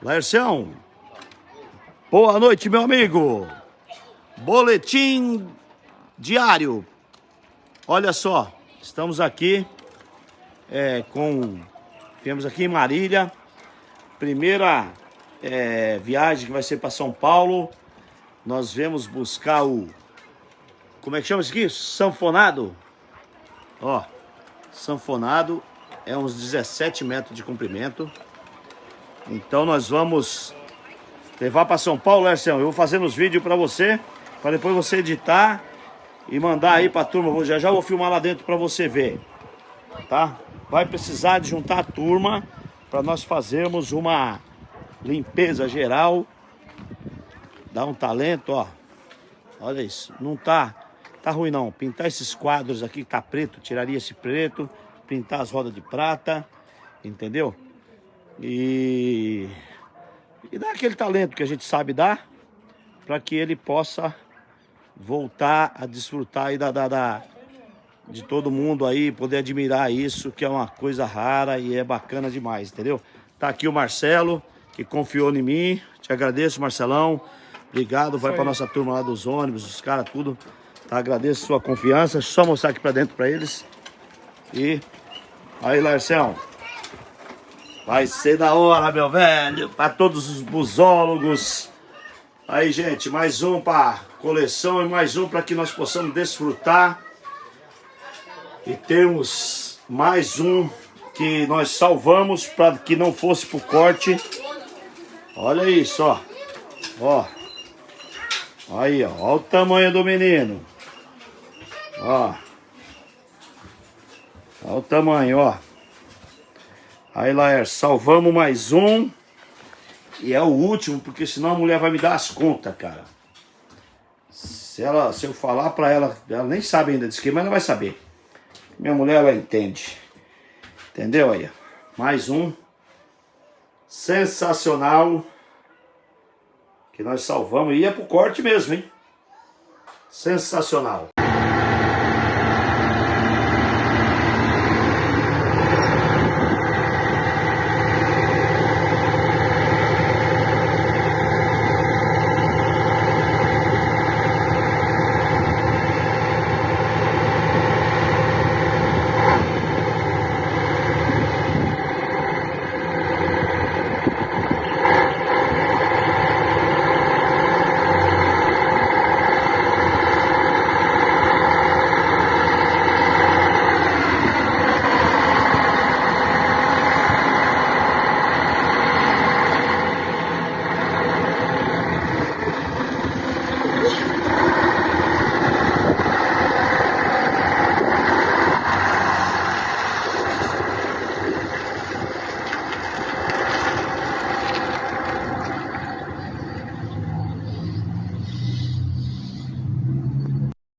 Laercião, boa noite, meu amigo. Boletim diário. Olha só, estamos aqui viemos aqui em Marília. Primeira viagem que vai ser para São Paulo. Nós viemos buscar como é que chama isso aqui? Sanfonado. Ó, sanfonado é uns 17 metros de comprimento. Então nós vamos levar para São Paulo, Laercião. Eu vou fazendo os vídeos para você, para depois você editar e mandar aí para a turma. Já vou filmar lá dentro para você ver, tá? Vai precisar de juntar a turma para nós fazermos uma limpeza geral. Dá um talento, ó. Olha isso, não tá ruim não. Pintar esses quadros aqui que tá preto, tiraria esse preto, pintar as rodas de prata, entendeu? E dar aquele talento que a gente sabe dar, para que ele possa voltar a desfrutar aí de todo mundo aí, poder admirar isso, que é uma coisa rara e é bacana demais, entendeu? Tá aqui o Marcelo, que confiou em mim. Te agradeço, Marcelão. Obrigado, vai para nossa turma lá dos ônibus, os caras, tudo. Tá, agradeço a sua confiança. Só mostrar aqui para dentro para eles. E aí, Laercião. Vai ser da hora, meu velho, para todos os busólogos. Aí, gente, mais um para coleção e mais um para que nós possamos desfrutar. E temos mais um que nós salvamos para que não fosse pro corte. Olha isso, ó. Ó. Aí, ó. Olha o tamanho do menino. Ó. Olha o tamanho, ó. Aí, Laércio, salvamos mais um. E é o último, porque senão a mulher vai me dar as contas, cara. Se eu falar pra ela nem sabe ainda disso aqui, mas ela vai saber. Minha mulher, ela entende. Entendeu aí? Mais um. Sensacional. Que nós salvamos. E ia pro corte mesmo, hein? Sensacional.